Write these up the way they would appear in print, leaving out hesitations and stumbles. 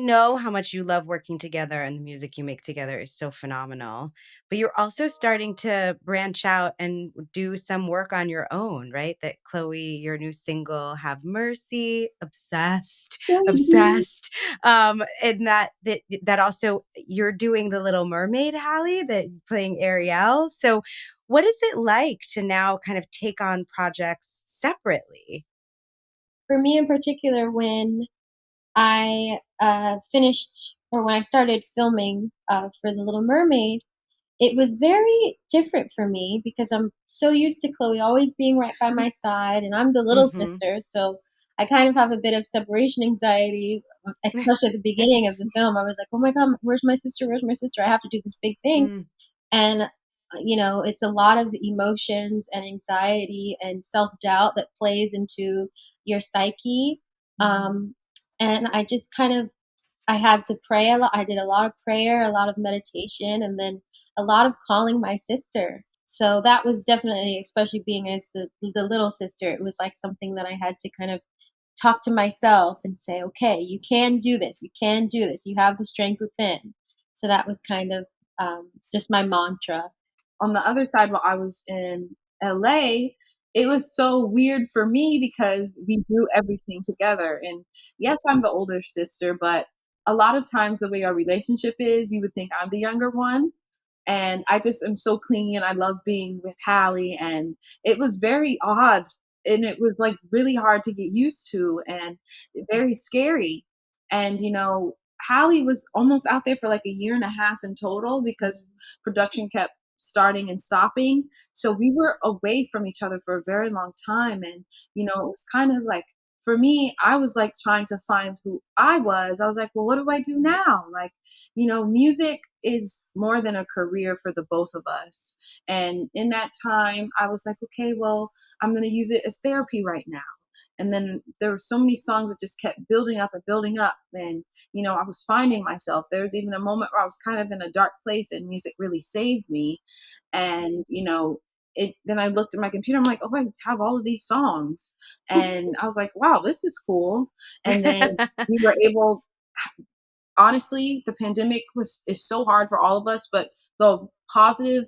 know how much you love working together and the music you make together is so phenomenal. But you're also starting to branch out and do some work on your own, right? That Chloe, your new single, Have Mercy, obsessed, obsessed. And that also you're doing the Little Mermaid, Halle, that playing Ariel. So what is it like to now kind of take on projects separately? For me in particular, when I finished or when I started filming for The Little Mermaid, it was very different for me because I'm so used to Chloe always being right by my side, and I'm the little Hmm. sister, so I kind of have a bit of separation anxiety, especially at the beginning of the film. I was like, oh my God, where's my sister? Where's my sister? I have to do this big thing. Mm. And, it's a lot of emotions and anxiety and self doubt that plays into your psyche. Um, and I just kind of I had to pray a lot. I did a lot of prayer, a lot of meditation, and then a lot of calling my sister. So that was definitely, especially being as the little sister, it was like something that I had to kind of talk to myself and say, okay, you can do this. You can do this. You have the strength within. So that was kind of just my mantra. On the other side, while I was in LA, it was so weird for me because we do everything together. And yes, I'm the older sister, but a lot of times the way our relationship is, you would think I'm the younger one. And I just am so clingy and I love being with Hallie. And it was very odd. And it was like really hard to get used to and very scary. And, Hallie was almost out there for like a year and a half in total because production kept starting and stopping. So we were away from each other for a very long time. And, it was kind of like, for me, I was like trying to find who I was. I was like, well, what do I do now? Like, music is more than a career for the both of us. And in that time, I was like, okay, well, I'm going to use it as therapy right now. And then there were so many songs that just kept building up and building up. And, I was finding myself. There was even a moment where I was kind of in a dark place and music really saved me. And, then I looked at my computer. I'm like, oh, I have all of these songs. And I was like, wow, this is cool. And then we were able, honestly, the pandemic is so hard for all of us, but the positive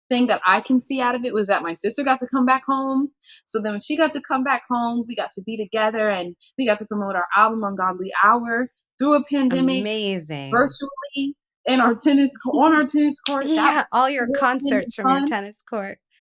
thing that I can see out of it was that my sister got to come back home. So then when she got to come back home, we got to be together and we got to promote our album Ungodly Hour through a pandemic, Amazing. virtually in our tennis on our tennis court. That Yeah, was all your really concerts from your fun. tennis court.